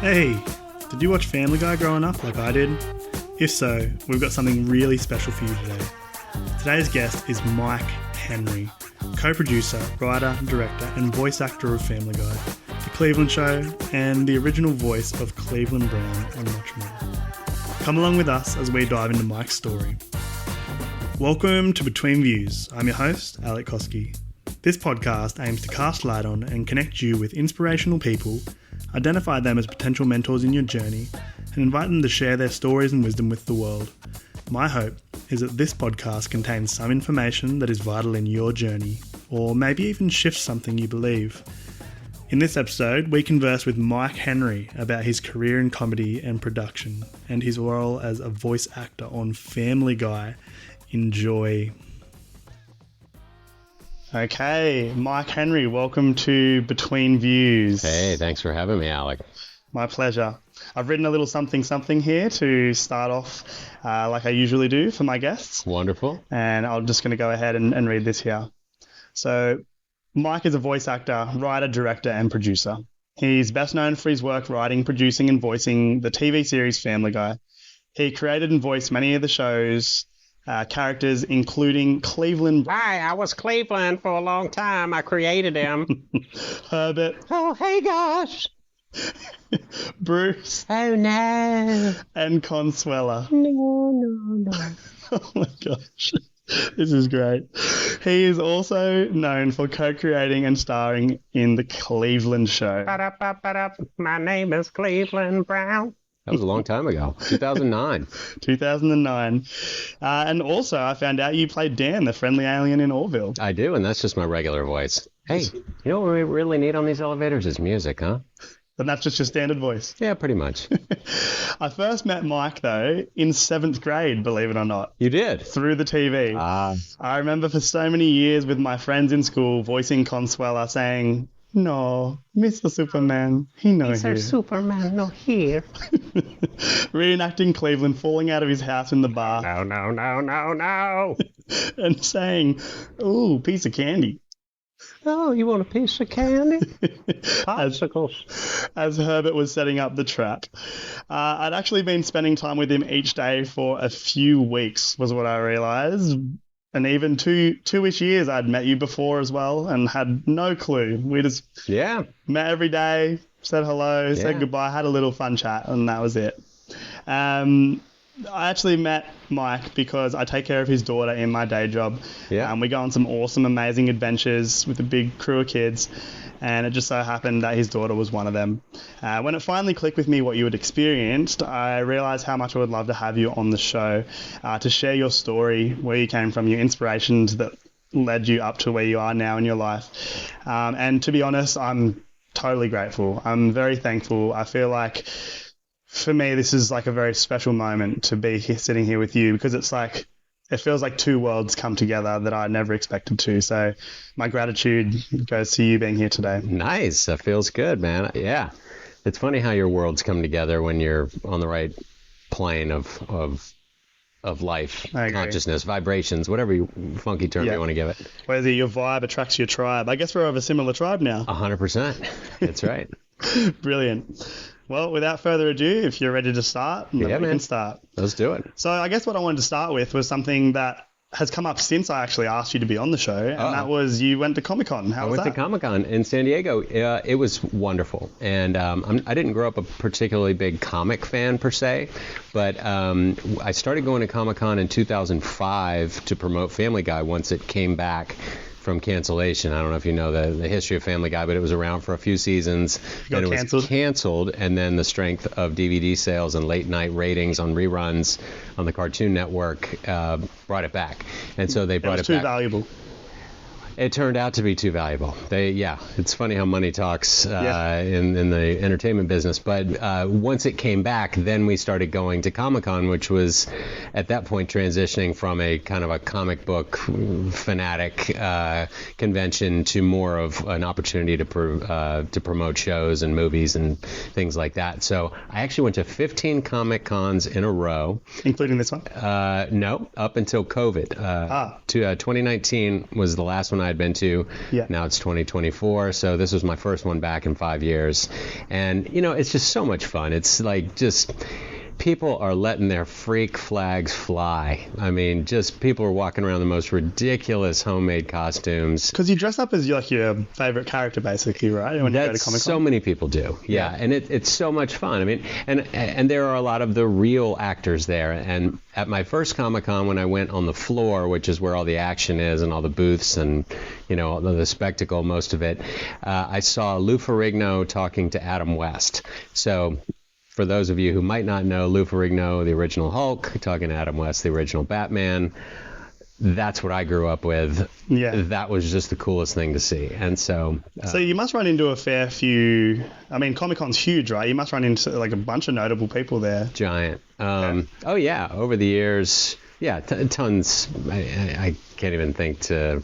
Hey, did you watch Family Guy growing up like I did? If so, we've got something really special for you today. Today's guest is Mike Henry, co-producer, writer, director and voice actor of Family Guy, The Cleveland Show and the original voice of Cleveland Brown and much more. Come along with us as we dive into Mike's story. Welcome to Between Views. I'm your host, Alec Koski. This podcast aims to cast light on and connect you with inspirational people, identify them as potential mentors in your journey, and invite them to share their stories and wisdom with the world. My hope is that this podcast contains some information that is vital in your journey, or maybe even shifts something you believe. In this episode, we converse with Mike Henry about his career in comedy and production, and his role as a voice actor on Family Guy. Enjoy. Okay, Mike Henry, welcome to Between Views. Hey, thanks for having me, Alec. My pleasure. I've written a little something here to start off like I usually do for my guests. Wonderful. And I'm just going to go ahead and read this here. So, Mike is a voice actor, writer, director, and producer. He's best known for his work writing, producing, and voicing the TV series Family Guy. He created and voiced many of the show's characters, including Cleveland. Hi, I was Cleveland for a long time. I created him. Herbert. Oh, hey, gosh. Bruce. Oh, no. And Consuela. No. Oh, my gosh. This is great. He is also known for co-creating and starring in The Cleveland Show. My name is Cleveland Brown. That was a long time ago, 2009. 2009. And also, I found out you played Dan, the friendly alien in Orville. I do, and that's just my regular voice. Hey, you know what we really need on these elevators is music, huh? And that's just your standard voice? Yeah, pretty much. I first met Mike, though, in 7th grade, believe it or not. You did? Through the TV. I remember for so many years with my friends in school voicing Consuela saying, "No, Mr. Superman, he no here." Mr. Superman, no here. Reenacting Cleveland falling out of his house in the bar. No. And saying, "Ooh, piece of candy." Oh, you want a piece of candy? Popsicles. As Herbert was setting up the trap. I'd actually been spending time with him each day for a few weeks, was what I realised. And even two-ish years I'd met you before as well and had no clue. We just met every day, said hello, said goodbye, had a little fun chat, and that was it. I actually met Mike because I take care of his daughter in my day job. Yeah. We go on some awesome, amazing adventures with a big crew of kids, and it just so happened that his daughter was one of them. When it finally clicked with me what you had experienced, I realised how much I would love to have you on the show to share your story, where you came from, your inspirations that led you up to where you are now in your life. And to be honest, I'm totally grateful. I'm very thankful. I feel like for me, this is like a very special moment to be here, sitting here with you, because it's like, it feels like two worlds come together that I never expected to. So my gratitude goes to you being here today. Nice. That feels good, man. Yeah. It's funny how your worlds come together when you're on the right plane of life, consciousness, vibrations, whatever funky term you want to give it. Whether your vibe attracts your tribe. I guess we're of a similar tribe now. 100%. That's right. Brilliant. Well, without further ado, if you're ready to start, we can start. Let's do it. So I guess what I wanted to start with was something that has come up since I actually asked you to be on the show, and that was you went to Comic-Con. How was that? I went to Comic-Con in San Diego. It was wonderful. And I didn't grow up a particularly big comic fan per se, but I started going to Comic-Con in 2005 to promote Family Guy once it came back from cancellation. I don't know if you know the history of Family Guy, but it was around for a few seasons. Then it was canceled, and then the strength of DVD sales and late night ratings on reruns on the Cartoon Network brought it back. And so they brought it back. It was too valuable. It turned out to be too valuable. It's funny how money talks in the entertainment business. But once it came back, then we started going to Comic-Con, which was at that point transitioning from a kind of a comic book fanatic convention to more of an opportunity to promote shows and movies and things like that. So I actually went to 15 Comic-Cons in a row. Including this one? No, up until COVID. 2019 was the last one I had been to. Yeah. Now it's 2024, so this was my first one back in 5 years. And, it's just so much fun. It's like just... people are letting their freak flags fly. I mean, just people are walking around the most ridiculous homemade costumes. Because you dress up as your favorite character, basically, right? When you go to Comic-Con. So many people do. Yeah. And it's so much fun. I mean, and there are a lot of the real actors there. And at my first Comic-Con, when I went on the floor, which is where all the action is and all the booths and, all the spectacle, most of it, I saw Lou Ferrigno talking to Adam West. So... for those of you who might not know, Lou Ferrigno, the original Hulk, talking to Adam West, the original Batman, that's what I grew up with. Yeah. That was just the coolest thing to see. And so... so you must run into a fair few... I mean, Comic-Con's huge, right? You must run into like a bunch of notable people there. Giant. Oh, yeah. Over the years, tons. I can't even think to...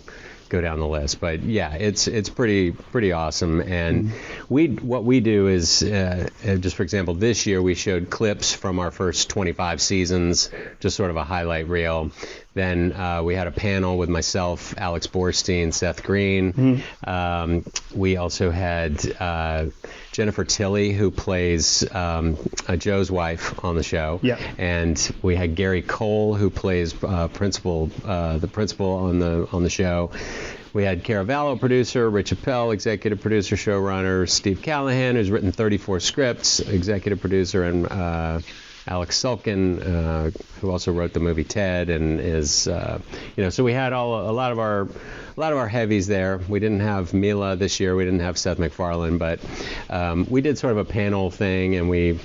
go down the list, but yeah, it's pretty awesome. And what we do is just for example, this year we showed clips from our first 25 seasons, just sort of a highlight reel. Then we had a panel with myself, Alex Borstein, Seth Green. We also had Jennifer Tilly, who plays Joe's wife on the show. Yeah. And we had Gary Cole, who plays the principal on the show. We had Caravallo, producer, Rich Appel, executive producer, showrunner, Steve Callahan, who's written 34 scripts, executive producer, and Alex Sulkin, who also wrote the movie Ted, and is, so we had a lot of our heavies there. We didn't have Mila this year. We didn't have Seth MacFarlane, but we did sort of a panel thing, and we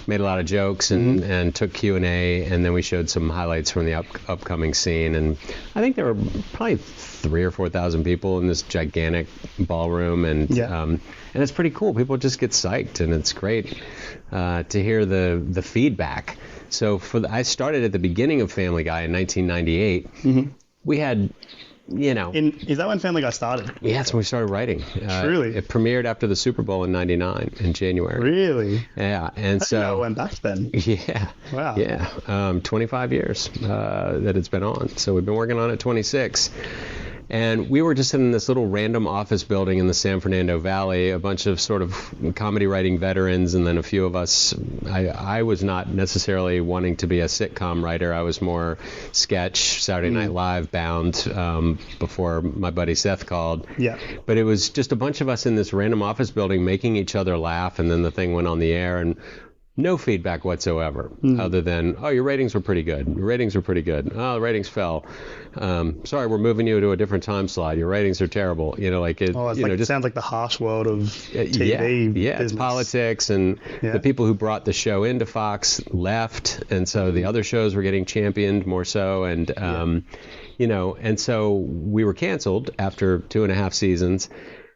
made a lot of jokes and took Q&A, and then we showed some highlights from the upcoming scene. And I think there were probably 3,000 or 4,000 people in this gigantic ballroom, and it's pretty cool. People just get psyched, and it's great to hear the feedback. So I started at the beginning of Family Guy in 1998. We had... is that when Family Guy started? Yeah, that's when we started writing. Truly? It premiered after the Super Bowl in '99 in January. Really? Yeah, and so it went back then. Yeah. Wow. Yeah, 25 years that it's been on. So we've been working on it 26. And we were just in this little random office building in the San Fernando Valley, a bunch of sort of comedy writing veterans, and then a few of us. I was not necessarily wanting to be a sitcom writer. I was more sketch, Saturday Night Live bound before my buddy Seth called. Yeah. But it was just a bunch of us in this random office building making each other laugh, and then the thing went on the air, and no feedback whatsoever, other than, oh, your ratings were pretty good. Your ratings were pretty good. Oh, the ratings fell. Sorry, we're moving you to a different time slot. Your ratings are terrible. It sounds like the harsh world of TV Yeah, business. It's politics, and the people who brought the show into Fox left, and so the other shows were getting championed more so, and and so we were canceled after 2.5 seasons.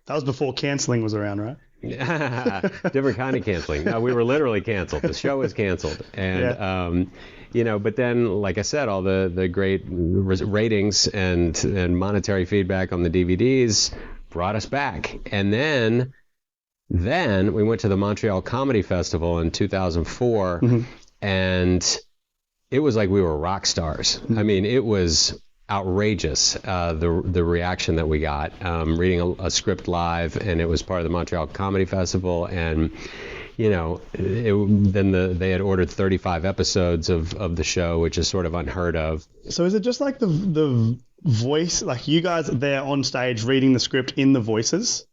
That was before canceling was around, right? Different kind of canceling. No, we were literally canceled. The show was canceled, and but then, like I said, all the great ratings and monetary feedback on the DVDs brought us back. And then we went to the Montreal Comedy Festival in 2004, and it was like we were rock stars. I mean, it was outrageous, the reaction that we got, reading a script live, and it was part of the Montreal Comedy Festival, and they had ordered 35 episodes of the show, which is sort of unheard of. So is it just like the voice, like you guys there on stage reading the script in the voices?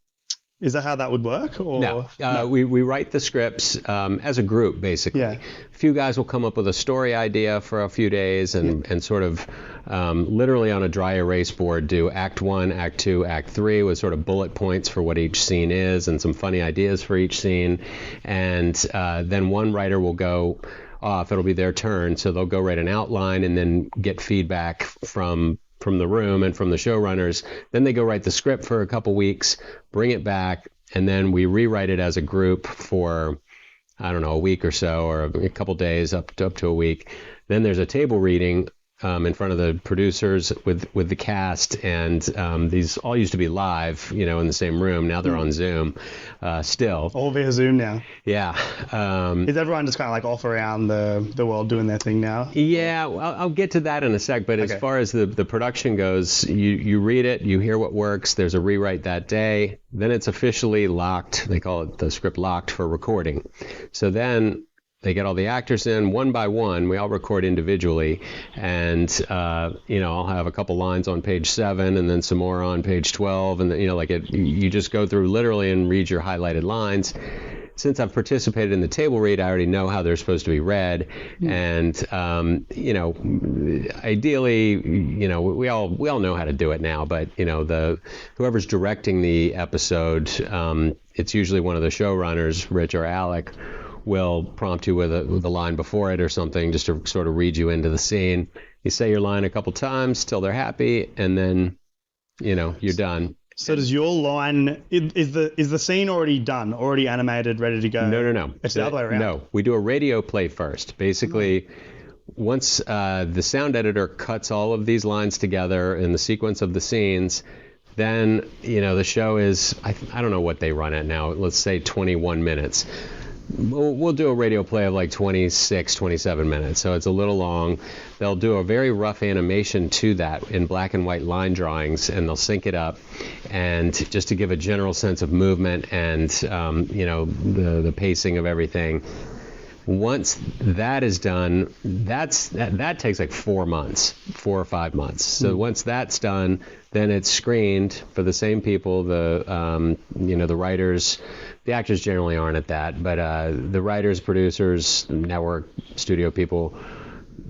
Is that how that would work? Or No. We write the scripts as a group, basically. Yeah. A few guys will come up with a story idea for a few days and sort of literally on a dry erase board do Act 1, Act 2, Act 3 with sort of bullet points for what each scene is and some funny ideas for each scene. And then one writer will go off. It'll be their turn. So they'll go write an outline and then get feedback from the room and from the showrunners. Then they go write the script for a couple weeks, bring it back, and then we rewrite it as a group for, I don't know, a week or so, or a couple days up to a week. Then there's a table reading in front of the producers with the cast, and these all used to be live, in the same room. Now they're on Zoom, still. All via Zoom now. Yeah. Is everyone just kind of like off around the world doing their thing now? Yeah, well, I'll get to that in a sec. But as far as the production goes, you read it, you hear what works. There's a rewrite that day. Then it's officially locked. They call it the script locked for recording. So then they get all the actors in one by one. We all record individually, and I'll have a couple lines on page 7, and then some more on page 12, and then, you just go through literally and read your highlighted lines. Since I've participated in the table read, I already know how they're supposed to be read, and ideally, we all know how to do it now. But whoever's directing the episode, it's usually one of the showrunners, Rich or Alec, will prompt you with a line before it or something, just to sort of read you into the scene. You say your line a couple times till they're happy, and then you're done. So does your line, is the scene already done, already animated, ready to go? No. It's the other way around. No, we do a radio play first. Basically, once the sound editor cuts all of these lines together in the sequence of the scenes, then the show is, I don't know what they run at now. Let's say 21 minutes. We'll do a radio play of like 26, 27 minutes, so it's a little long. They'll do a very rough animation to that in black and white line drawings, and they'll sync it up, and just to give a general sense of movement and the pacing of everything. Once that is done, that takes like 4 or 5 months. So once that's done, then it's screened for the same people, the writers. The actors generally aren't at that, but the writers, producers, network, studio people,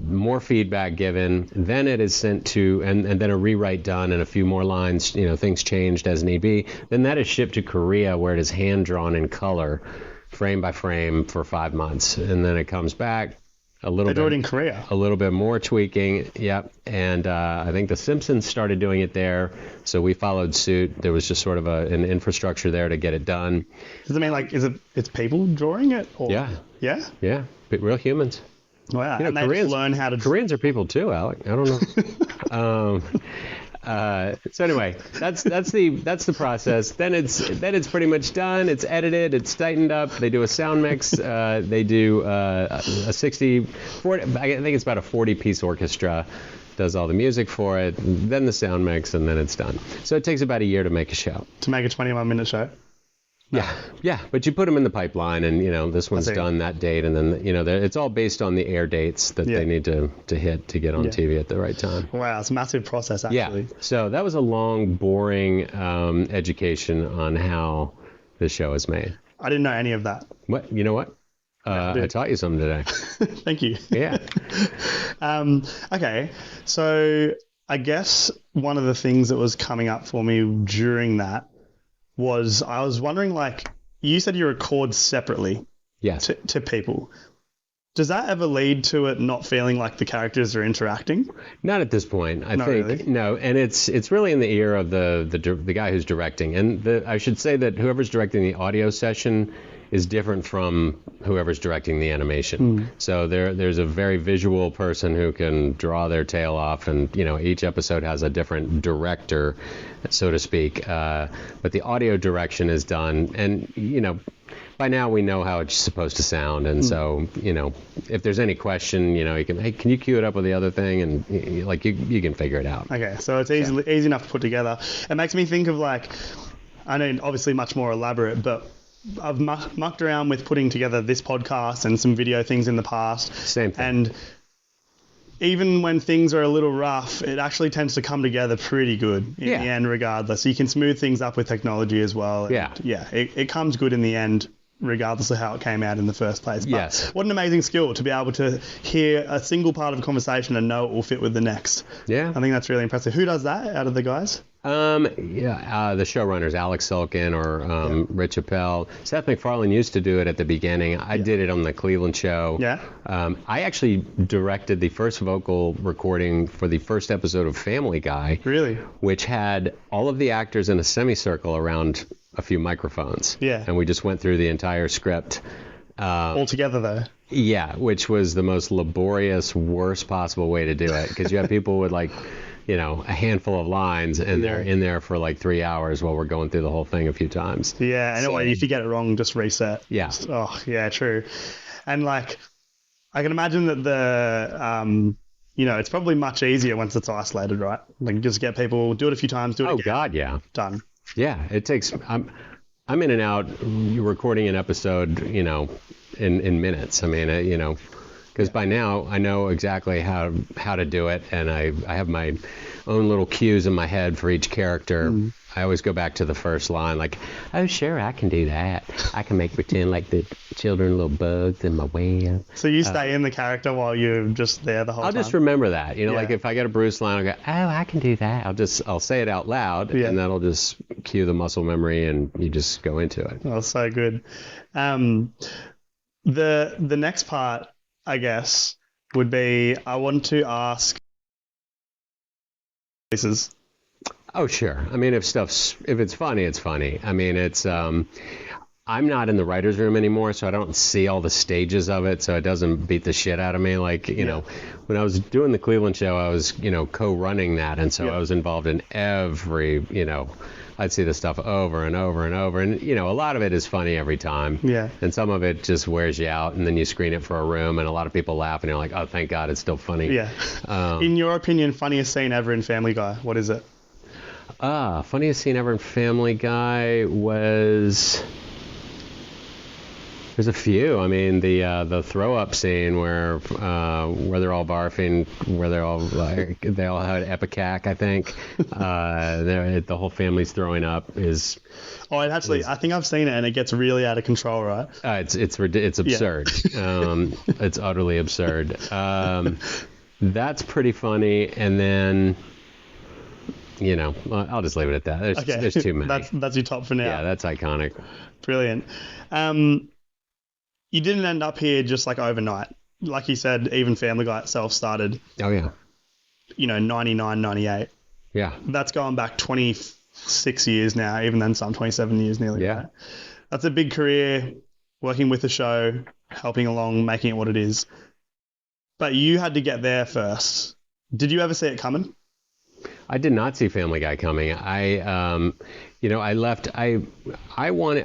more feedback given. Then it is sent to, and then a rewrite done and a few more lines, things changed as need be. Then that is shipped to Korea, where it is hand drawn in color, frame by frame, for 5 months, and then it comes back. They do it in Korea. A little bit more tweaking, yep. And I think the Simpsons started doing it there, so we followed suit. There was just sort of an infrastructure there to get it done. Does it mean it's people drawing it? Or? Yeah. Yeah? Yeah, real humans. Wow. And they just learn how to... Koreans are people too, Alec. I don't know. So anyway, that's the process. Then it's pretty much done. It's edited. It's tightened up. They do a sound mix. They do a 40. I think it's about a 40-piece orchestra does all the music for it. Then the sound mix, and then it's done. So it takes about a year to make a show. To make a 21-minute show. Yeah, but you put them in the pipeline, and this one's done that date, and then it's all based on the air dates that they need to hit to get on TV at the right time. Wow, it's a massive process, actually. Yeah, so that was a long, boring education on how the show is made. I didn't know any of that. What? You know what? I taught you something today. Thank you. Yeah. Okay, so I guess one of the things that was coming up for me during that was I was wondering, you said you record separately to people. Does that ever lead to it not feeling like the characters are interacting? Not at this point. I think really? No, and it's really in the ear of the guy who's directing. And I should say that whoever's directing the audio session is different from whoever's directing the animation. So there's a very visual person who can draw their tail off, and each episode has a different director, so to speak. But the audio direction is done, and by now we know how it's supposed to sound, and so if there's any question, you can, hey, can you cue it up with the other thing, and you can figure it out. Okay, so it's easy enough to put together. It makes me think of I know obviously much more elaborate, but I've mucked around with putting together this podcast and some video things in the past. Same thing. And even when things are a little rough, it actually tends to come together pretty good in the end regardless. You can smooth things up with technology as well. And it comes good in the end regardless of how it came out in the first place. But yes. What an amazing skill to be able to hear a single part of a conversation and know it will fit with the next. Yeah. I think that's really impressive. Who does that out of the guys? The showrunners, Alex Sulkin or Rich Appel. Seth MacFarlane used to do it at the beginning. I did it on the Cleveland show. Yeah. I actually directed the first vocal recording for the first episode of Family Guy. Really? Which had all of the actors in a semicircle around a few microphones. Yeah. And we just went through the entire script Altogether, though. Yeah, which was the most laborious, worst possible way to do it, because you have people with like, a handful of lines, and they're in there for like 3 hours while we're going through the whole thing a few times. Yeah, and if you get it wrong, just reset. Yeah. Oh, yeah, true. And like, I can imagine that it's probably much easier once it's isolated, right? Like, just get people, do it a few times, do it again. Oh God, yeah. Done. Yeah, it takes. I'm in and out. You're recording an episode, in minutes. I mean, because by now I know exactly how to do it, and I have my own little cues in my head for each character. I always go back to the first line, like, oh, sure, I can do that. I can make pretend like the children are little bugs in my web. So you stay in the character while you're just there the whole time? I'll just remember that. Like if I get a Bruce line, I'll go, oh, I can do that. I'll say it out loud, and that'll just cue the muscle memory, and you just go into it. Oh, so good. The next part, I guess, would be, I want to ask voices. Oh, sure. I mean, if it's funny, it's funny. I mean, it's, I'm not in the writer's room anymore, so I don't see all the stages of it, so it doesn't beat the shit out of me. Like, when I was doing the Cleveland show, I was, co-running that, and so I was involved in every, I'd see the stuff over and over and over, and, a lot of it is funny every time. Yeah. And some of it just wears you out, and then you screen it for a room, and a lot of people laugh, and you're like, oh, thank God, it's still funny. Yeah. In your opinion, funniest scene ever in Family Guy, what is it? Funniest scene ever in Family Guy was... There's a few. I mean, the throw up scene where they're all barfing, where they all had epicac, I think. The whole family's throwing up is. Oh, I think I've seen it, and it gets really out of control, right? It's absurd. Yeah. It's utterly absurd. That's pretty funny, and then. I'll just leave it at that. There's too many. That's your top for now. Yeah, that's iconic. Brilliant. You didn't end up here just like overnight. Like you said, even Family Guy itself started. Oh, yeah. 99, 98. Yeah. That's going back 26 years now, even then some 27 years nearly. Yeah. Right? That's a big career, working with the show, helping along, making it what it is. But you had to get there first. Did you ever see it coming? I did not see Family Guy coming. I left. I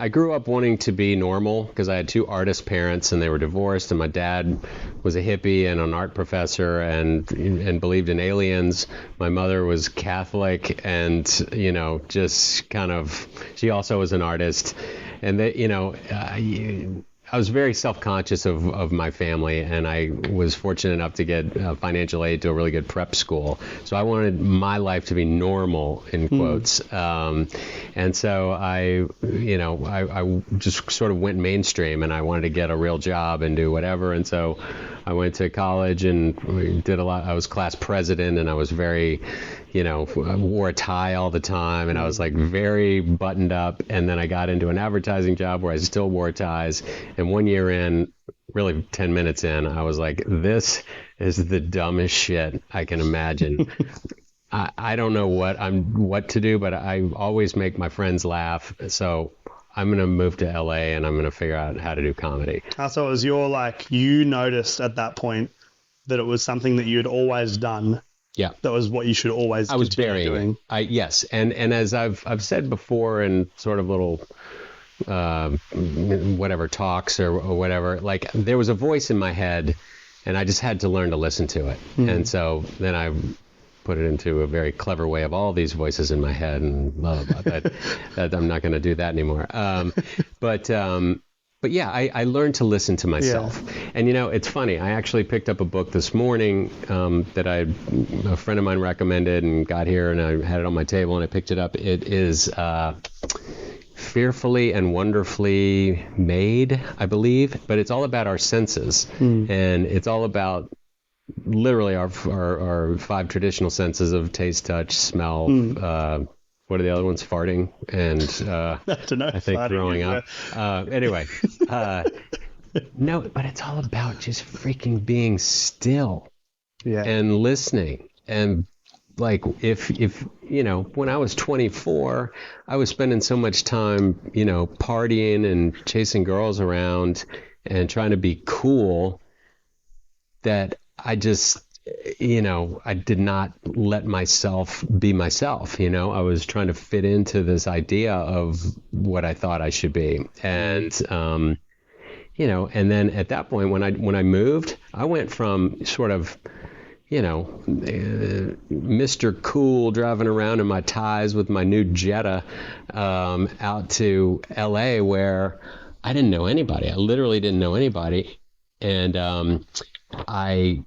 grew up wanting to be normal because I had two artist parents and they were divorced, and my dad was a hippie and an art professor and believed in aliens. My mother was Catholic and just kind of. She also was an artist, and I was very self-conscious of my family, and I was fortunate enough to get financial aid to a really good prep school. So I wanted my life to be normal, in quotes. And so I just sort of went mainstream, and I wanted to get a real job and do whatever. And so I went to college and did a lot. I was class president, and I was very, I wore a tie all the time, and I was like very buttoned up. And then I got into an advertising job where I still wore ties. And 1 year in, really 10 minutes in, I was like, this is the dumbest shit I can imagine. I don't know what to do, but I always make my friends laugh. So I'm going to move to LA and I'm going to figure out how to do comedy. So it was you noticed at that point that it was something that you had always done. Yeah. That was what you should always continue doing. Yes. And as I've said before in sort of little whatever talks or whatever, like there was a voice in my head and I just had to learn to listen to it. And so then I put it into a very clever way of all these voices in my head and blah, blah, blah. that I'm not going to do that anymore. But yeah, I learned to listen to myself. Yeah. And it's funny. I actually picked up a book this morning that a friend of mine recommended and got here, and I had it on my table and I picked it up. It is Fearfully and Wonderfully Made, I believe, but it's all about our senses. And it's all about literally our five traditional senses of taste, touch, smell, what are the other ones? Farting and I think throwing up. Anyway, no, but it's all about just freaking being still and listening and like if when I was 24, I was spending so much time, partying and chasing girls around and trying to be cool that I just, I did not let myself be myself. I was trying to fit into this idea of what I thought I should be. And, and then at that point, when I moved, I went from sort of, Mr. Cool driving around in my ties with my new Jetta out to LA, where I didn't know anybody. I literally didn't know anybody. And I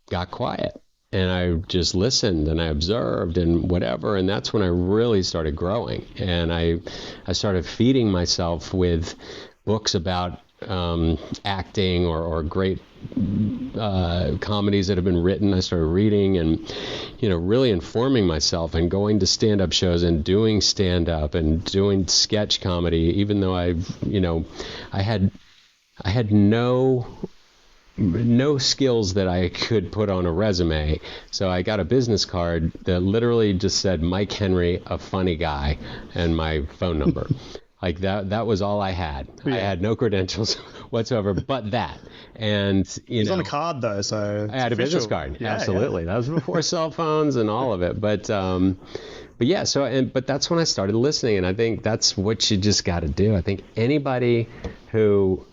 got quiet and I just listened and I observed and whatever. And that's when I really started growing. And I started feeding myself with books about acting or great comedies that have been written. I started reading and, really informing myself and going to stand-up shows and doing stand-up and doing sketch comedy, even though I had no skills that I could put on a resume. So I got a business card that literally just said Mike Henry, a funny guy, and my phone number. Like that was all I had. Yeah. I had no credentials whatsoever but that. And it was on a card though, so I had a business card. Yeah, absolutely. Yeah. That was before cell phones and all of it. But yeah, but that's when I started listening, and I think that's what you just got to do. I think anybody who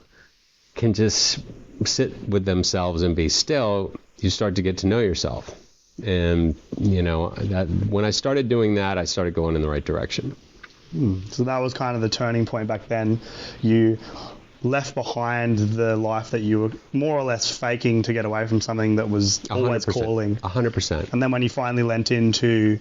can just sit with themselves and be still, you start to get to know yourself. And that when I started doing that, I started going in the right direction. So that was kind of the turning point back then. You left behind the life that you were more or less faking to get away from something that was always 100%, calling. 100%. And then when you finally lent into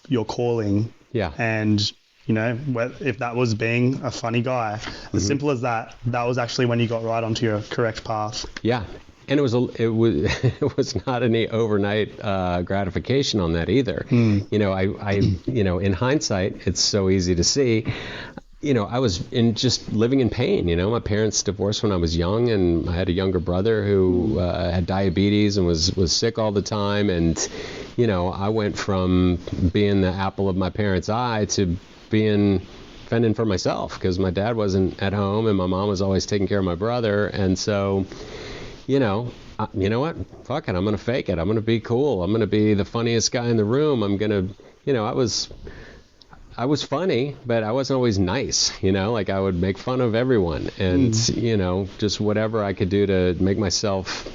your calling, and if that was being a funny guy, as simple as that was actually when you got right onto your correct path. Yeah. And it was not any overnight gratification on that either. In hindsight, it's so easy to see. I was just living in pain. My parents divorced when I was young, and I had a younger brother who had diabetes and was sick all the time. And I went from being the apple of my parents' eye to fending for myself, because my dad wasn't at home and my mom was always taking care of my brother. And so you know what? Fuck it. I'm going to fake it. I'm going to be cool. I'm going to be the funniest guy in the room. I'm going to, I was funny, but I wasn't always nice, like I would make fun of everyone and, just whatever I could do to make myself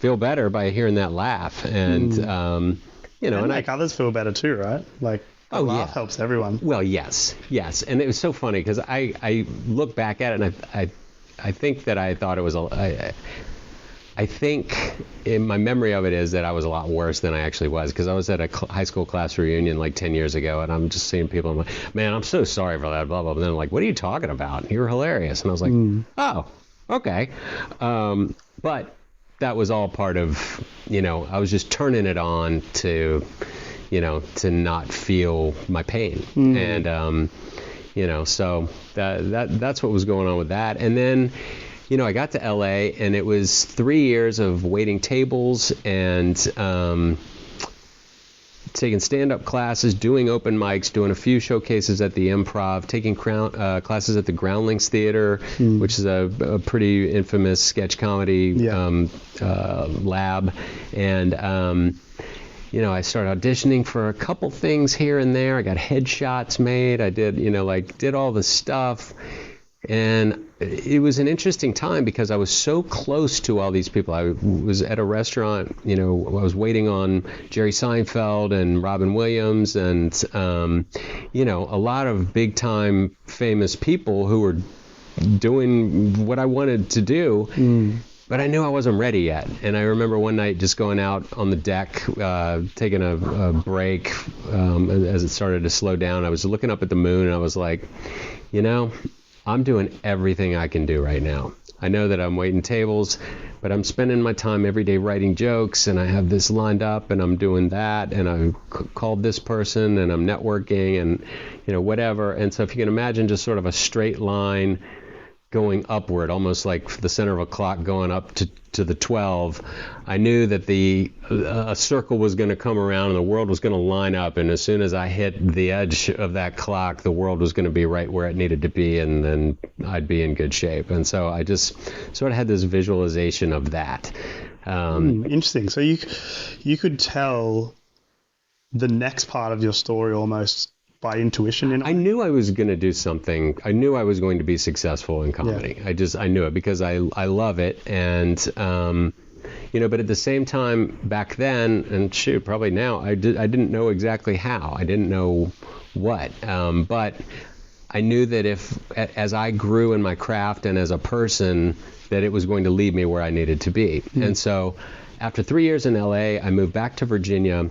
feel better by hearing that laugh. And, and make others feel better too, right? Like, a laugh helps everyone. Well, yes. And it was so funny because I look back at it and I think that I thought it was I think in my memory of it is that I was a lot worse than I actually was, because I was at a high school class reunion like 10 years ago, and I'm just seeing people, I'm like, man, I'm so sorry for that, blah, blah, blah. And then like, what are you talking about? You're hilarious. And I was like, oh, okay. But that was all part of, I was just turning it on to, to not feel my pain. And, so that's what was going on with that. And then, I got to LA, and it was 3 years of waiting tables and taking stand-up classes, doing open mics, doing a few showcases at the Improv, taking classes at the Groundlings Theater, which is a pretty infamous sketch comedy lab. And, I started auditioning for a couple things here and there. I got headshots made. I did, did all the stuff. And it was an interesting time because I was so close to all these people. I was at a restaurant, I was waiting on Jerry Seinfeld and Robin Williams and, a lot of big time famous people who were doing what I wanted to do. But I knew I wasn't ready yet. And I remember one night just going out on the deck, taking a break as it started to slow down. I was looking up at the moon and I was like, I'm doing everything I can do right now. I know that I'm waiting tables, but I'm spending my time every day writing jokes, and I have this lined up, and I'm doing that, and I called this person, and I'm networking, and whatever. And so if you can imagine just sort of a straight line going upward, almost like the center of a clock going up to the 12, I knew that a circle was going to come around and the world was going to line up. And as soon as I hit the edge of that clock, the world was going to be right where it needed to be, and then I'd be in good shape. And so I just sort of had this visualization of that. Interesting. So you could tell the next part of your story almost by intuition. I knew I was going to do something. I knew I was going to be successful in comedy. Yeah. I knew it because I love it. And, but at the same time back then, and shoot, probably now, I didn't know exactly how. I didn't know what. But I knew that as I grew in my craft and as a person, that it was going to lead me where I needed to be. And so after 3 years in LA, I moved back to Virginia.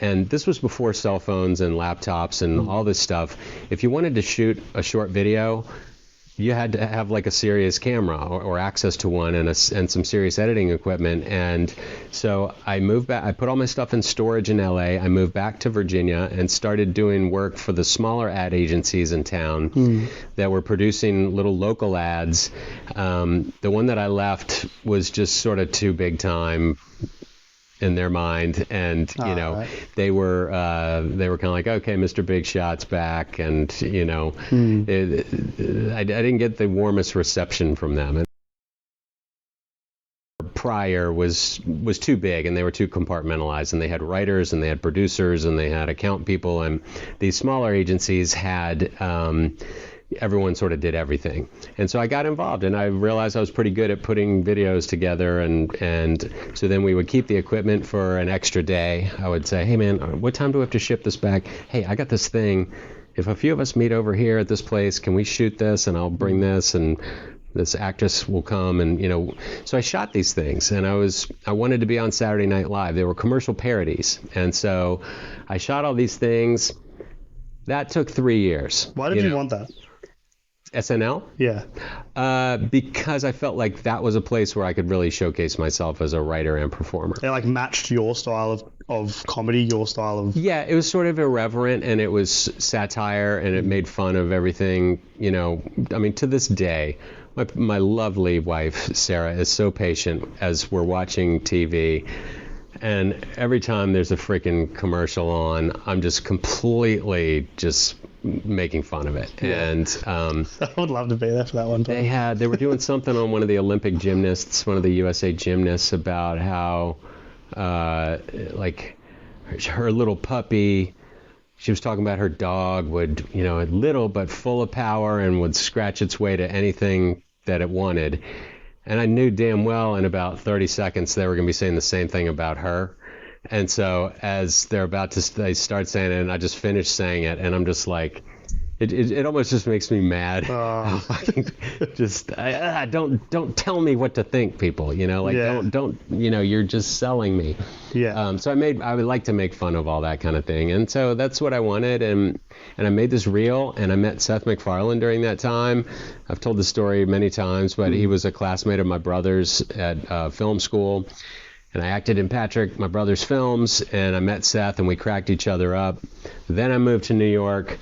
And this was before cell phones and laptops and all this stuff. If you wanted to shoot a short video, you had to have like a serious camera or access to one and some serious editing equipment. And so I moved back. I put all my stuff in storage in LA. I moved back to Virginia and started doing work for the smaller ad agencies in town that were producing little local ads. The one that I left was just sort of too big time in their mind, and they were kind of like, okay, Mr. Big Shot's back, and I didn't get the warmest reception from them. And prior was too big, and they were too compartmentalized, and they had writers and they had producers and they had account people, and these smaller agencies had everyone sort of did everything. And so I got involved, and I realized I was pretty good at putting videos together, and so then we would keep the equipment for an extra day. I would say, hey man, what time do we have to ship this back? Hey, I got this thing. If a few of us meet over here at this place, can we shoot this? And I'll bring this, and this actress will come, and so I shot these things, and I wanted to be on Saturday Night Live. They were commercial parodies, and so I shot all these things. That took 3 years. Why did you want that? SNL? Yeah. Because I felt like that was a place where I could really showcase myself as a writer and performer. It like matched your style of comedy, your style of... Yeah, it was sort of irreverent, and it was satire, and it made fun of everything, I mean, to this day, my lovely wife, Sarah, is so patient as we're watching TV. And every time there's a freaking commercial on, I'm just completely just making fun of it. Yeah. And I would love to be there for that one time. They were doing something on one of the Olympic gymnasts, one of the USA gymnasts, about how like her little puppy, she was talking about her dog would, little but full of power, and would scratch its way to anything that it wanted. And I knew damn well in about 30 seconds they were going to be saying the same thing about her. And so as they start saying it, and I just finished saying it, and I'm just like, it almost just makes me mad. Don't tell me what to think, people. Don't you're just selling me. Yeah. So I would like to make fun of all that kind of thing, and so that's what I wanted, and I made this reel, and I met Seth MacFarlane during that time. I've told the story many times, but he was a classmate of my brother's at film school. And I acted in my brother's films, and I met Seth, and we cracked each other up. Then I moved to New York.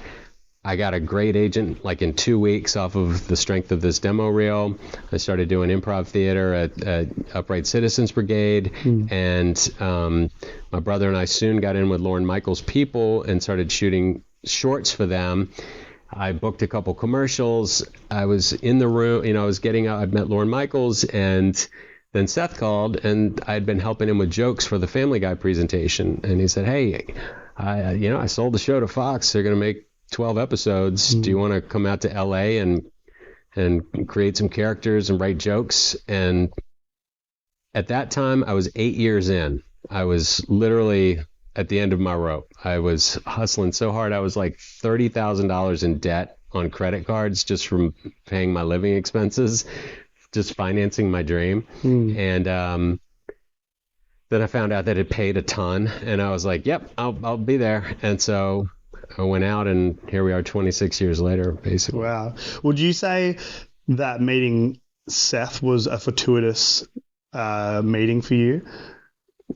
I got a great agent like in 2 weeks off of the strength of this demo reel. I started doing improv theater at Upright Citizens Brigade, and my brother and I soon got in with Lorne Michaels' People and started shooting shorts for them. I booked a couple commercials. I was in the room, I was getting out. I'd met Lorne Michaels, and then Seth called, and I'd been helping him with jokes for the Family Guy presentation. And he said, hey, I sold the show to Fox. They're going to make 12 episodes. Do you want to come out to LA and create some characters and write jokes? And at that time, I was 8 years in. I was literally at the end of my rope. I was hustling so hard. I was like $30,000 in debt on credit cards just from paying my living expenses, just financing my dream. And then I found out that it paid a ton, and I was like, yep, I'll be there. And so I went out, and here we are 26 years later, basically. Wow. Would you say that meeting Seth was a fortuitous meeting for you?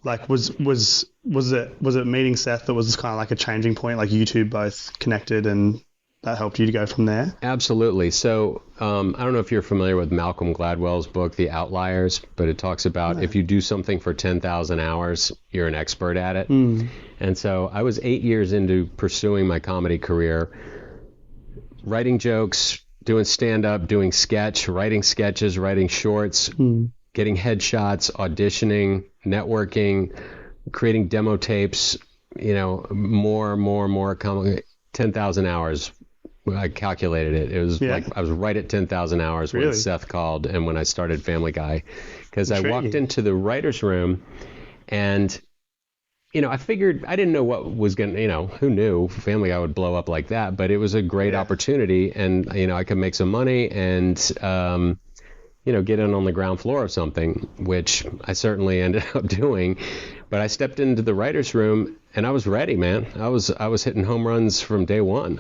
Like, was it meeting Seth that was kind of like a changing point, like you two both connected and that helped you to go from there? Absolutely. So I don't know if you're familiar with Malcolm Gladwell's book, The Outliers, but it talks about if you do something for 10,000 hours, you're an expert at it. And so I was 8 years into pursuing my comedy career, writing jokes, doing stand-up, doing sketch, writing sketches, writing shorts, getting headshots, auditioning, networking, creating demo tapes, more, 10,000 hours. I calculated it. It was like I was right at 10,000 hours when Seth called and when I started Family Guy, because I walked into the writer's room and, I figured, I didn't know what was going to, who knew Family Guy would blow up like that, but it was a great opportunity and, I could make some money and, get in on the ground floor of something, which I certainly ended up doing. But I stepped into the writer's room and I was ready, man. I was hitting home runs from day one.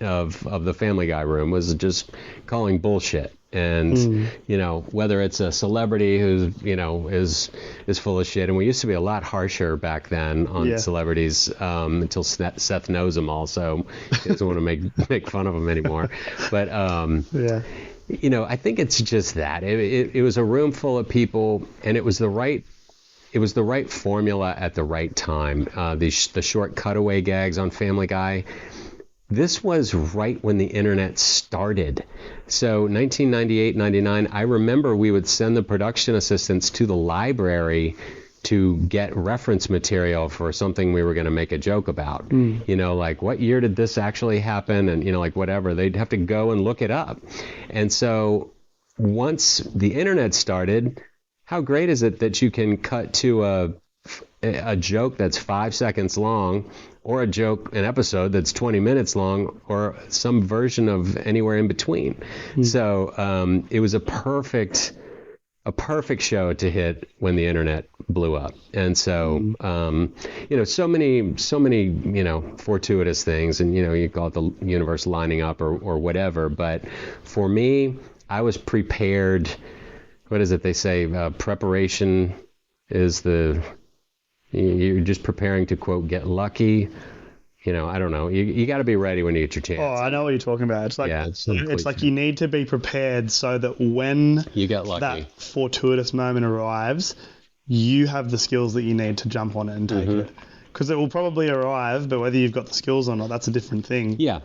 Of the Family Guy room was just calling bullshit. And, whether it's a celebrity who's, is full of shit. And we used to be a lot harsher back then on celebrities until Seth knows them all. So he doesn't want to make fun of them anymore. But, I think it's just that. It was a room full of people and it was the right formula at the right time. The short cutaway gags on Family Guy. This was right when the internet started. So 1998, 99, I remember we would send the production assistants to the library to get reference material for something we were going to make a joke about. Like what year did this actually happen? And, like whatever, they'd have to go and look it up. And so once the internet started, how great is it that you can cut to a joke that's 5 seconds long, or an episode that's 20 minutes long, or some version of anywhere in between. So it was a perfect show to hit when the internet blew up. And so, so many, fortuitous things, and, you call it the universe lining up or whatever. But for me, I was prepared. What is it they say? Preparation is you're just preparing to, quote, get lucky. I don't know. You got to be ready when you get your chance. Oh, I know what you're talking about. It's like it's like you need to be prepared so that when you get lucky, that fortuitous moment arrives, you have the skills that you need to jump on it and take it. Because it will probably arrive, but whether you've got the skills or not, that's a different thing. Yeah.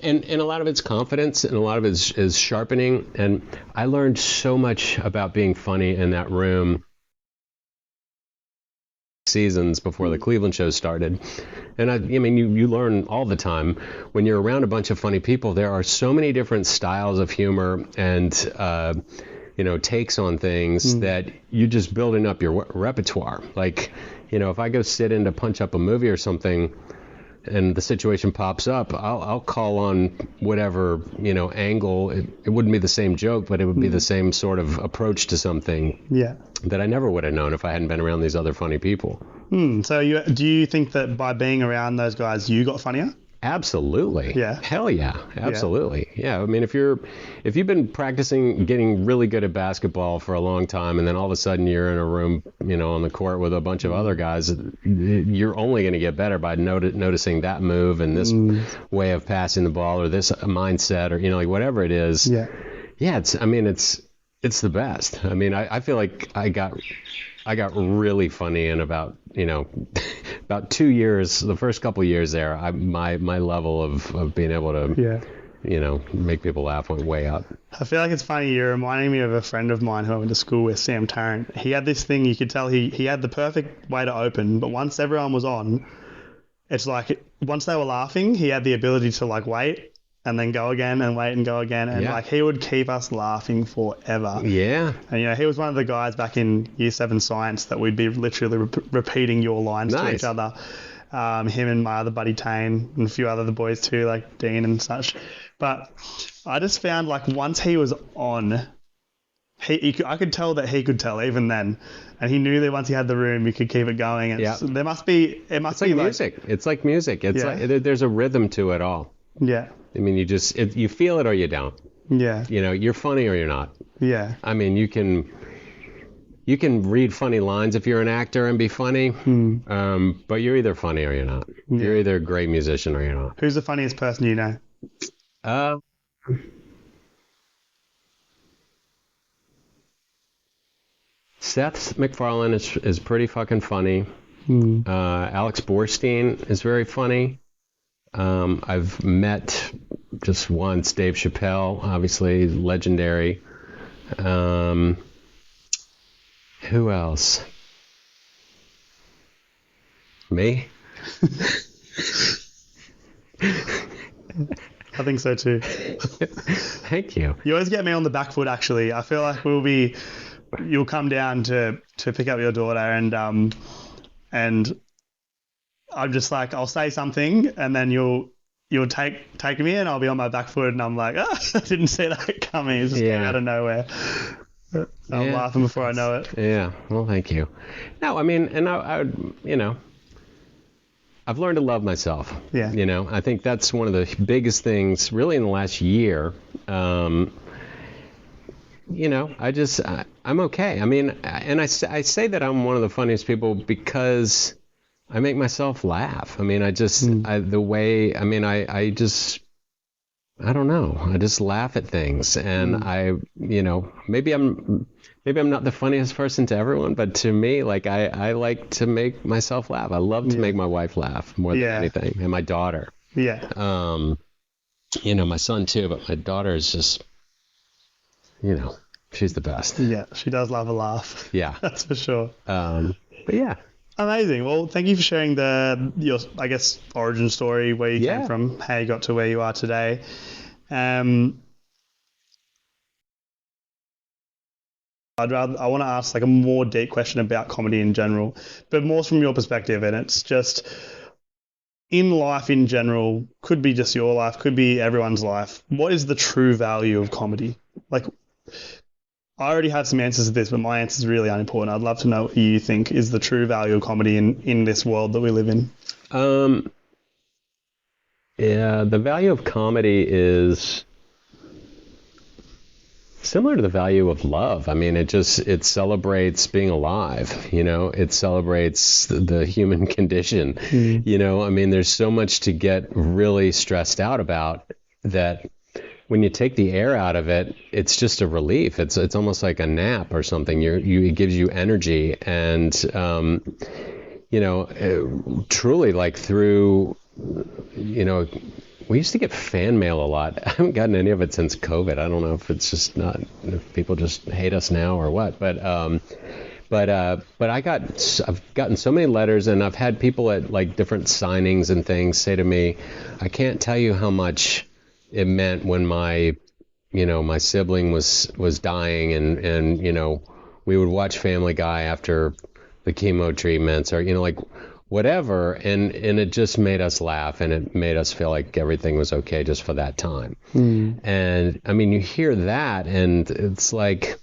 And a lot of it's confidence and a lot of it is sharpening. And I learned so much about being funny in that room seasons before the Cleveland show started. And you learn all the time when you're around a bunch of funny people. There are so many different styles of humor and takes on things that you're just building up your repertoire. Like, if I go sit in to punch up a movie or something and the situation pops up, I'll call on whatever, angle. It wouldn't be the same joke, but it would be the same sort of approach to something that I never would have known if I hadn't been around these other funny people. So do you think that by being around those guys, you got funnier? Absolutely. Yeah. Hell yeah. Absolutely. Yeah. I mean, if you've been practicing getting really good at basketball for a long time, and then all of a sudden you're in a room, on the court with a bunch of other guys, you're only going to get better by noticing that move and this way of passing the ball or this mindset or, like whatever it is. Yeah. Yeah. It's the best. I mean, I feel like I got really funny in about 2 years. The first couple of years there, my level of being able to make people laugh went way up. I feel like it's funny. You're reminding me of a friend of mine who I went to school with, Sam Tarrant. He had this thing. You could tell he had the perfect way to open, but once everyone was on, it's like once they were laughing, he had the ability to like wait and then go again and wait and go again. And like he would keep us laughing forever. Yeah. And, he was one of the guys back in Year 7 science that we'd be literally repeating your lines to each other. Him and my other buddy Tane and a few other boys too, like Dean and such. But I just found like once he was on, I could tell that he could tell even then. And he knew that once he had the room, he could keep it going. It's like music. It's like music. It's like there's a rhythm to it all. Yeah. I mean, you feel it or you don't. Yeah. You're funny or you're not. Yeah. I mean, you can you can read funny lines if you're an actor and be funny, but you're either funny or you're not. Yeah. You're either a great musician or you're not. Who's the funniest person you know? Seth MacFarlane is pretty fucking funny. Alex Borstein is very funny. I've met just once Dave Chappelle, obviously legendary. Who else? Me? I think so too. Thank you. You always get me on the back foot, actually. I feel like you'll come down to pick up your daughter and I'm just like, I'll say something and then you'll take me and I'll be on my back foot and I'm like, I didn't see that coming. It's just came out of nowhere. I'm laughing before I know it. Yeah. Well, thank you. No, I mean, and I I've learned to love myself. Yeah. I think that's one of the biggest things really in the last year. I'm okay. I mean, and I say that I'm one of the funniest people because I make myself laugh. I mean, I just don't know. I just laugh at things, and maybe I'm not the funniest person to everyone, but to me, like I like to make myself laugh. I love to make my wife laugh more than anything, and my daughter. Yeah. My son too, but my daughter is just, she's the best. Yeah, she does love a laugh. Yeah, that's for sure. But yeah. Amazing. Well, thank you for sharing your origin story, where you came from, how you got to where you are today. I want to ask like a more deep question about comedy in general, but more from your perspective, and it's just in life in general, could be just your life, could be everyone's life. What is the true value of comedy? Like, I already have some answers to this, but my answer is really unimportant. I'd love to know what you think is the true value of comedy in this world that we live in. The value of comedy is similar to the value of love. I mean, it celebrates being alive, it celebrates the human condition. I mean, there's so much to get really stressed out about that when you take the air out of it, it's just a relief. It's almost like a nap or something. It gives you energy, and truly, like through, we used to get fan mail a lot. I haven't gotten any of it since COVID. I don't know if it's just not, if people just hate us now or what, but I've gotten so many letters, and I've had people at like different signings and things say to me, I can't tell you how much it meant when my sibling was dying, and we would watch Family Guy after the chemo treatments, or like whatever, and it just made us laugh, and it made us feel like everything was okay just for that time. And I mean, you hear that, and it's like,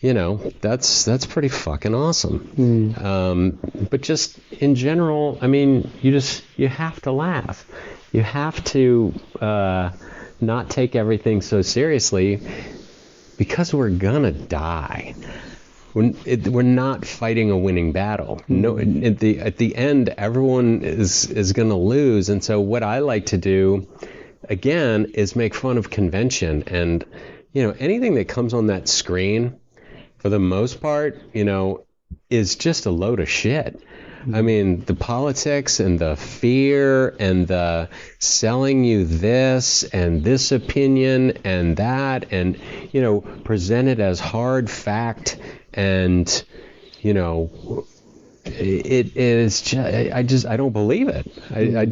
that's pretty fucking awesome. But just in general, I mean, you have to laugh. You have to not take everything so seriously, because we're gonna die. We're not fighting a winning battle. No, at the end, everyone is gonna lose. And so what I like to do, again, is make fun of convention. And anything that comes on that screen, for the most part, is just a load of shit. I mean, the politics and the fear and the selling you this and this opinion and that, and, presented as hard fact, and, it is just, I don't believe it. I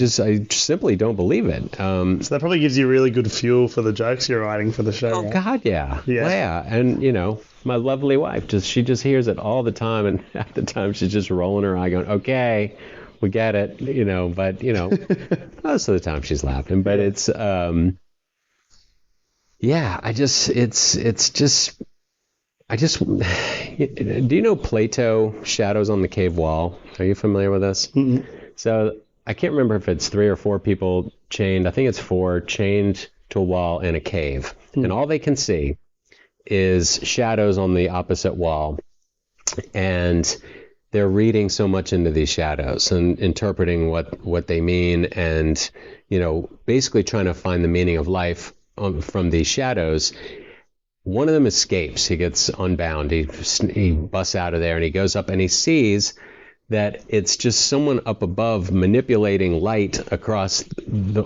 simply don't believe it. So that probably gives you really good fuel for the jokes you're writing for the show. Oh, right? God, yeah. Yeah. And, my lovely wife, she just hears it all the time, and at the time she's just rolling her eye going, okay, we get it, but, most of the time she's laughing. But it's, do you know Plato, Shadows on the Cave Wall? Are you familiar with this? Mm-hmm. So I can't remember if it's 3 or 4 people chained. I think it's 4 chained to a wall in a cave. And all they can see is shadows on the opposite wall. and they're reading so much into these shadows and interpreting what they mean, and basically trying to find the meaning of life from these shadows. One of them escapes. He gets unbound. He busts out of there, and he goes up, and he sees that it's just someone up above manipulating light across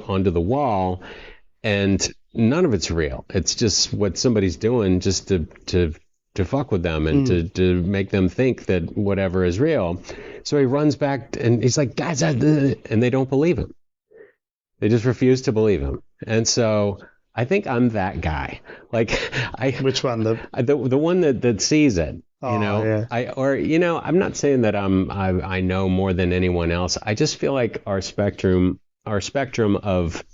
onto the wall, and none of it's real. It's just what somebody's doing just to fuck with them and to make them think that whatever is real. So he runs back, and he's like, guys, and they don't believe him. They just refuse to believe him. And so I think I'm that guy. Like, which one? The one that sees it. Yeah. I'm not saying that I know more than anyone else. I just feel like our spectrum of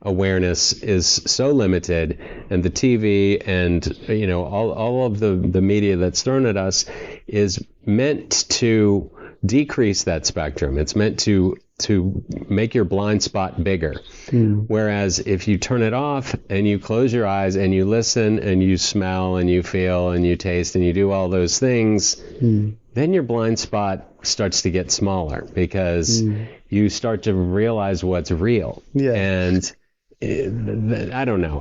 awareness is so limited, and the TV and all of the media that's thrown at us is meant to decrease that spectrum. It's meant to make your blind spot bigger. Whereas if you turn it off and you close your eyes and you listen and you smell and you feel and you taste and you do all those things, then your blind spot starts to get smaller, because you start to realize what's real. Yeah. And I don't know.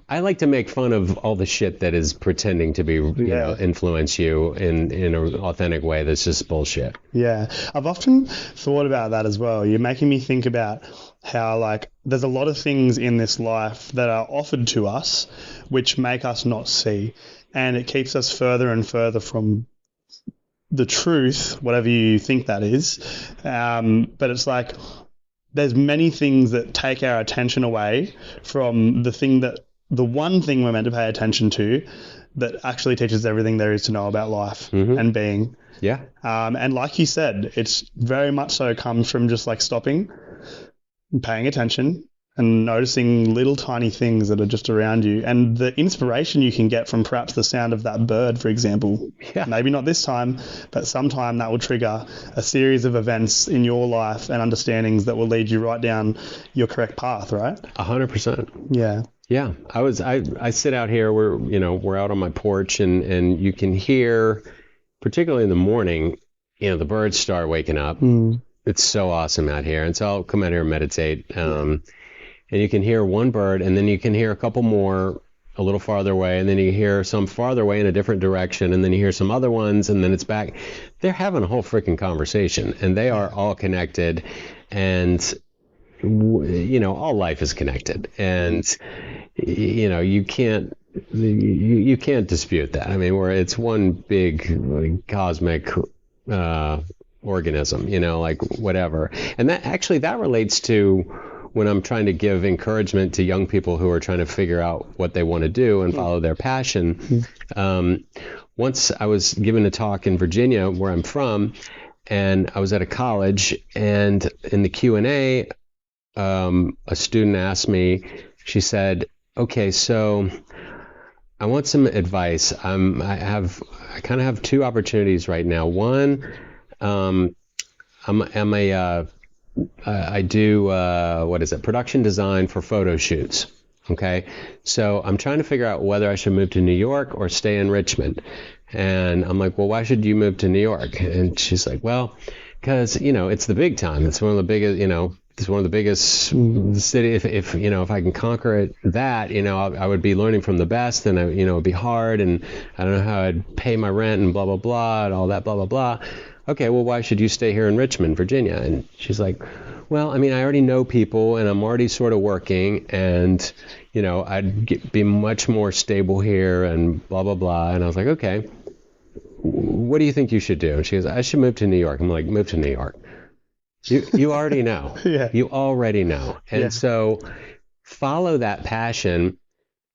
I like to make fun of all the shit that is pretending to be, influence you in an authentic way that's just bullshit. Yeah. I've often thought about that as well. You're making me think about how, like, there's a lot of things in this life that are offered to us which make us not see. And it keeps us further and further from the truth, whatever you think that is. But it's like, there's many things that take our attention away from the one thing we're meant to pay attention to, that actually teaches everything there is to know about life and being. Yeah. And like you said, it's very much so comes from just like stopping and paying attention and noticing little tiny things that are just around you, and the inspiration you can get from perhaps the sound of that bird, for example. Yeah. Maybe not this time, but sometime that will trigger a series of events in your life and understandings that will lead you right down your correct path, right? 100%. Yeah. Yeah. I sit out here, we're out on my porch, and you can hear, particularly in the morning, the birds start waking up. It's so awesome out here. And so I'll come out here and meditate. And you can hear one bird, and then you can hear a couple more a little farther away, and then you hear some farther away in a different direction, and then you hear some other ones, and then it's back. They're having a whole freaking conversation, and they are all connected, and all life is connected, and you can't dispute that. I mean, it's one big cosmic organism, like whatever. And that relates to when I'm trying to give encouragement to young people who are trying to figure out what they want to do and follow their passion. Once I was given a talk in Virginia, where I'm from, and I was at a college, and in the Q&A, a student asked me, she said, okay, so I want some advice. I kind of have two opportunities right now. One, I do production design for photo shoots. Okay, so I'm trying to figure out whether I should move to New York or stay in Richmond. And I'm like, well, why should you move to New York? And she's like, well, because it's the big time. It's one of the biggest. It's one of the biggest cities. If I can conquer it, I would be learning from the best, and it would be hard, and I don't know how I'd pay my rent and blah blah blah and all that blah blah blah. Okay, well, why should you stay here in Richmond, Virginia? And she's like, well, I mean, I already know people, and I'm already sort of working, and, I'd be much more stable here, and blah, blah, blah. And I was like, okay, what do you think you should do? And she goes, I should move to New York. I'm like, move to New York. You already know. Yeah. You already know. And so follow that passion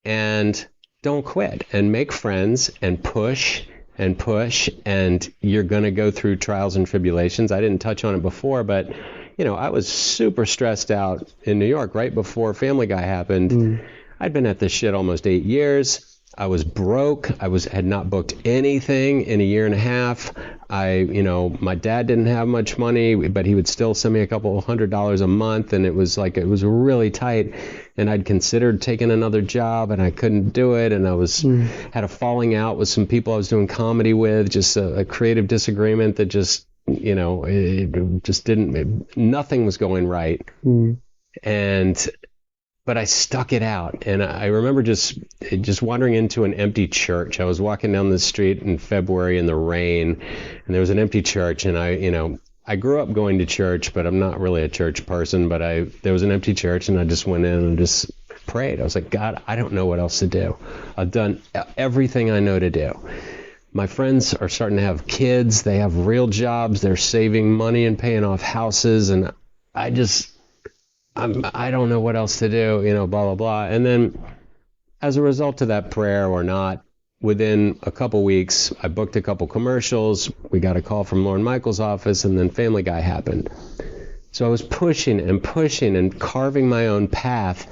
and don't quit, and make friends and push, and you're going to go through trials and tribulations. I didn't touch on it before, but, I was super stressed out in New York right before Family Guy happened. I'd been at this shit almost 8 years. I was broke. Had not booked anything in a year and a half. My dad didn't have much money, but he would still send me a couple $100 a month, and it was really tight. And I'd considered taking another job, and I couldn't do it. And I had a falling out with some people I was doing comedy with, just a creative disagreement that just, it just didn't. Nothing was going right. But I stuck it out, and I remember just wandering into an empty church. I was walking down the street in February in the rain, and there was an empty church, and I grew up going to church, but I'm not really a church person, but there was an empty church, and I just went in and just prayed. I was like, God, I don't know what else to do. I've done everything I know to do. My friends are starting to have kids. They have real jobs. They're saving money and paying off houses, and I don't know what else to do, blah, blah, blah. And then as a result of that prayer or not, within a couple weeks, I booked a couple commercials. We got a call from Lorne Michaels' office, and then Family Guy happened. So I was pushing and carving my own path.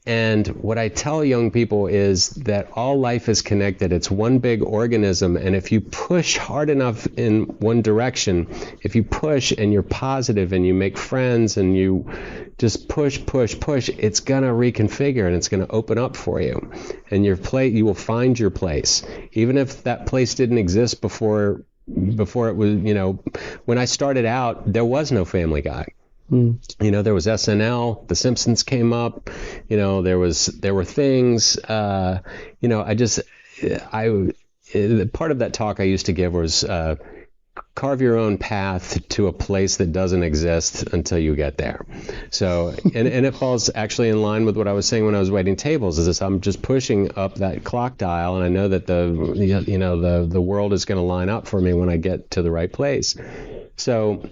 And what I tell young people is that all life is connected. It's one big organism. And if you push hard enough in one direction, if you push and you're positive and you make friends and you just push, it's going to reconfigure and it's going to open up for you. And you will find your place. Even if that place didn't exist before it was, when I started out, there was no Family Guy. There was SNL, The Simpsons came up, there were things, part of that talk I used to give was, carve your own path to a place that doesn't exist until you get there. So, and it falls actually in line with what I was saying when I was waiting tables, is this, I'm just pushing up that clock dial, and I know that the world is going to line up for me when I get to the right place. So,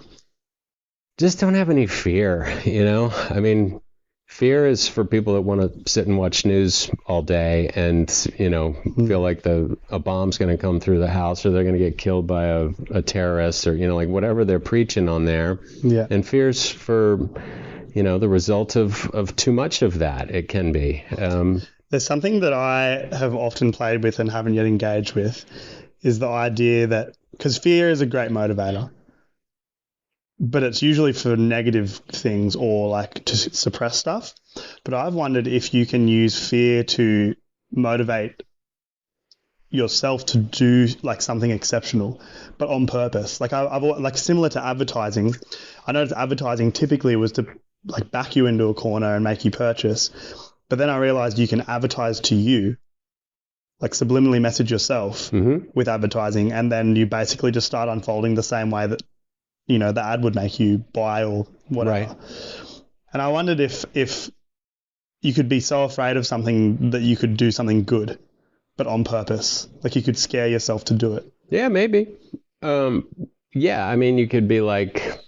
just don't have any fear, I mean, fear is for people that want to sit and watch news all day and, feel like a bomb's going to come through the house or they're going to get killed by a terrorist or, whatever they're preaching on there. Yeah. And fear's for, the result of too much of that. It can be. There's something that I have often played with and haven't yet engaged with is the idea that, because fear is a great motivator, but it's usually for negative things or like to suppress stuff. But I've wondered if you can use fear to motivate yourself to do like something exceptional, but on purpose. Like I've like similar to advertising. I noticed advertising typically was to like back you into a corner and make you purchase. But then I realized you can advertise to you, like subliminally message yourself with advertising, and then you basically just start unfolding the same way that the ad would make you buy or whatever. Right. And I wondered if you could be so afraid of something that you could do something good, but on purpose. Like you could scare yourself to do it. Yeah, maybe. I mean, you could be like,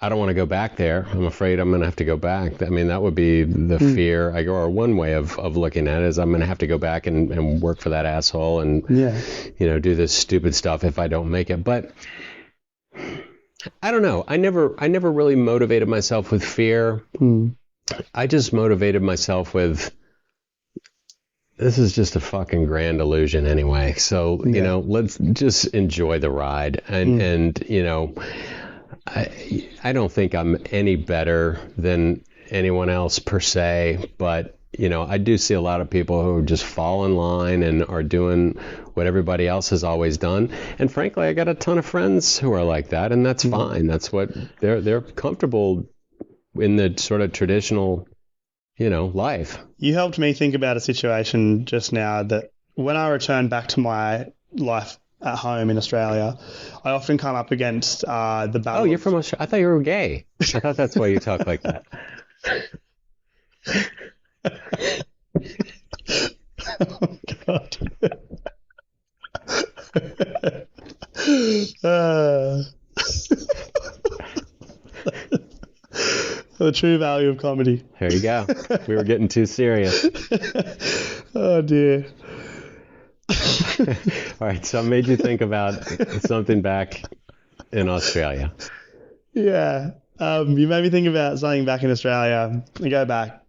I don't want to go back there. I'm afraid I'm going to have to go back. I mean, that would be the fear. Or one way of looking at it is I'm going to have to go back and work for that asshole and, do this stupid stuff if I don't make it. But I don't know. I never really motivated myself with fear. I just motivated myself with, this is just a fucking grand illusion anyway. So, let's just enjoy the ride. And I don't think I'm any better than anyone else per se, but I do see a lot of people who just fall in line and are doing what everybody else has always done. And frankly, I got a ton of friends who are like that, and that's fine. That's what they're comfortable in the sort of traditional, life. You helped me think about a situation just now that when I return back to my life at home in Australia, I often come up against the battle. Oh, you're from Australia? I thought you were gay. I thought that's why you talk like that. Oh, God. The true value of comedy. There you go. We were getting too serious. Oh, dear. All right, so I made you think about something back in Australia. Yeah. You made me think about something back in Australia. I go back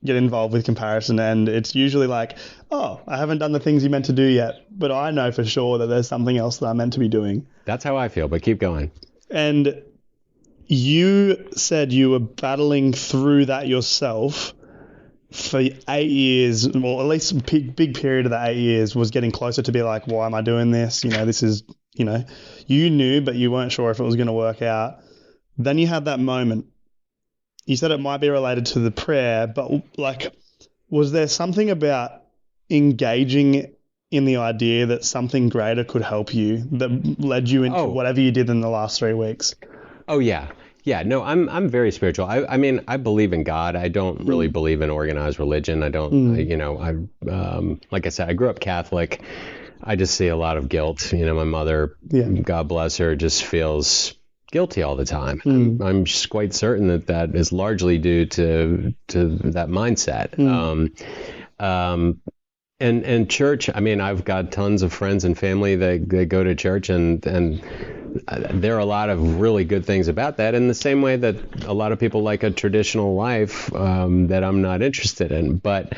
get involved with comparison, and it's usually like, oh, I haven't done the things you meant to do yet, but I know for sure that there's something else that I'm meant to be doing. That's how I feel, but keep going. And you said you were battling through that yourself for 8 years, or at least a big period of the 8 years was getting closer to be like, why am I doing this? You know, this is, you know, you knew, but you weren't sure if it was going to work out. Then you had that moment. You said it might be related to the prayer, but like, was there something about engaging in the idea that something greater could help you that led you into whatever you did in the last 3 weeks? Oh, yeah. Yeah, no, I'm very spiritual. I mean, I believe in God. I don't really believe in organized religion. I don't, like I said, I grew up Catholic. I just see a lot of guilt. You know, my mother, God bless her, just feels guilty all the time. I'm just quite certain that is largely due to that mindset. And church, I mean, I've got tons of friends and family that go to church, and there are a lot of really good things about that, in the same way that a lot of people like a traditional life that I'm not interested in. But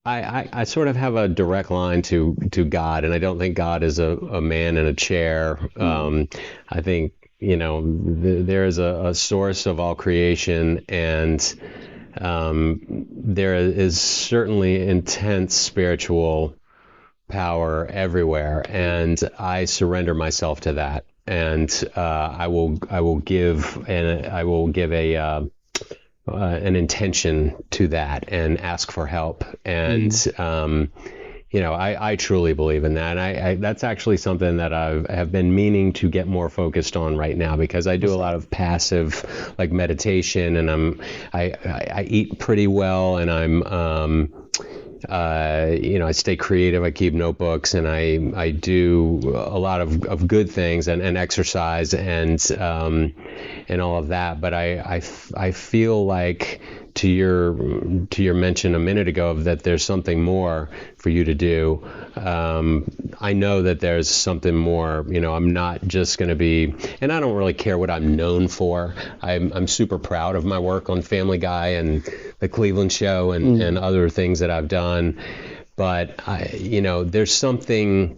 I sort of have a direct line to God, and I don't think God is a man in a chair. I think, you know, there is a source of all creation, and there is certainly intense spiritual power everywhere, and I surrender myself to that. And I will give an intention to that and ask for help. And you know, I truly believe in that. And that's actually something that I have been meaning to get more focused on right now, because I do a lot of passive, like, meditation, and I eat pretty well, and I'm you know, I stay creative. I keep notebooks, and I do a lot of good things, and exercise, and all of that. But I feel like, to your mention a minute ago, of that there's something more for you to do. I know that there's something more. You know, I'm not just going to be, and I don't really care what I'm known for. I'm super proud of my work on Family Guy and the Cleveland Show and other things that I've done. But you know, there's something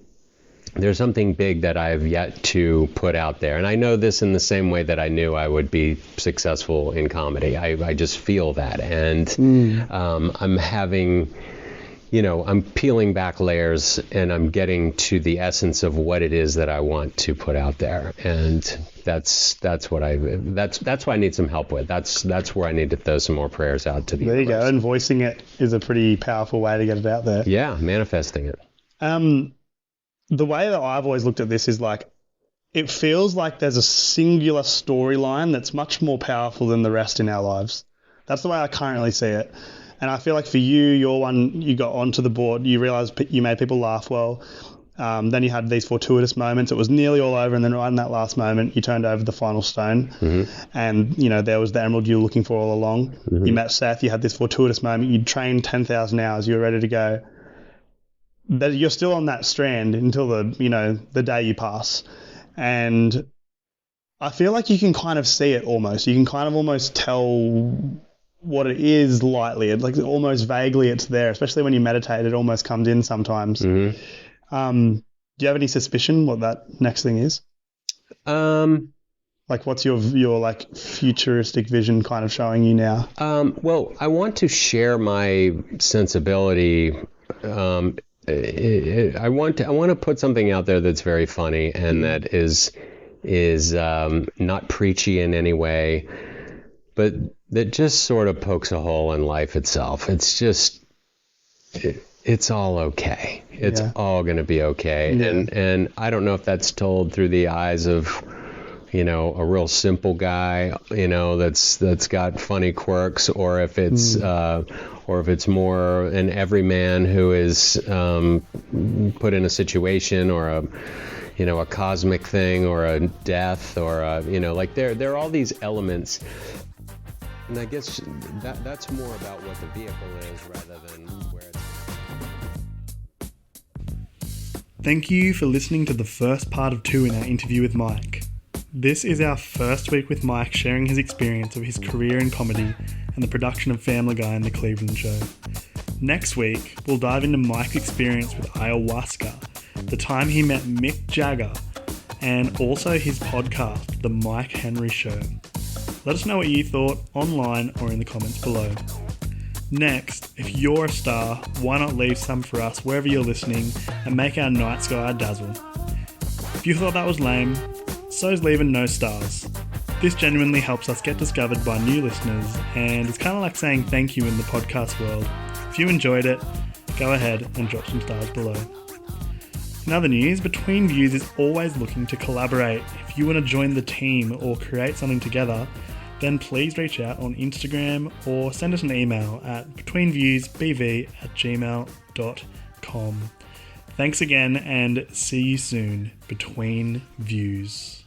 big that I've yet to put out there. And I know this in the same way that I knew I would be successful in comedy. I just feel that. And I'm having, you know, I'm peeling back layers, and I'm getting to the essence of what it is that I want to put out there. And that's what that's what I need some help with. That's where I need to throw some more prayers out to the universe. There you go. And voicing it is a pretty powerful way to get it out there. Yeah, manifesting it. The way that I've always looked at this is like, it feels like there's a singular storyline that's much more powerful than the rest in our lives. That's the way I currently see it. And I feel like for you, your one, you got onto the board, you realised you made people laugh well. Then you had these fortuitous moments. It was nearly all over, and then right in that last moment, you turned over the final stone. And, you know, there was the emerald you were looking for all along. You met Seth, you had this fortuitous moment, you'd trained 10,000 hours, you were ready to go. That you're still on that strand until the day you pass. And I feel like you can kind of see it almost. You can kind of almost tell what it is lightly. It's like almost vaguely it's there, especially when you meditate, it almost comes in sometimes. Do you have any suspicion what that next thing is? Like, what's your like futuristic vision kind of showing you now? Well, I want to share my sensibility. I want to put something out there that's very funny, and that is not preachy in any way, but that just sort of pokes a hole in life itself. It's just, it's all okay. It's all going to be okay. Yeah. And I don't know if that's told through the eyes of, you know, a real simple guy, you know, that's got funny quirks, or if it's more an everyman who is put in a situation, or a cosmic thing, or a death, or like there are all these elements. And I guess that's more about what the vehicle is rather than where it's. Thank you for listening to the first part of 2 in our interview with Mike. This is our first week with Mike sharing his experience of his career in comedy and the production of Family Guy and The Cleveland Show. Next week, we'll dive into Mike's experience with ayahuasca, the time he met Mick Jagger, and also his podcast, The Mike Henry Show. Let us know what you thought online or in the comments below. Next, if you're a star, why not leave some for us wherever you're listening and make our night sky a dazzle. If you thought that was lame, so's leaving no stars. This genuinely helps us get discovered by new listeners, and it's kind of like saying thank you in the podcast world. If you enjoyed it, go ahead and drop some stars below. In other news, Between Views is always looking to collaborate. If you want to join the team or create something together, then please reach out on Instagram or send us an email at betweenviewsbv@gmail.com. Thanks again and see you soon, Between Views.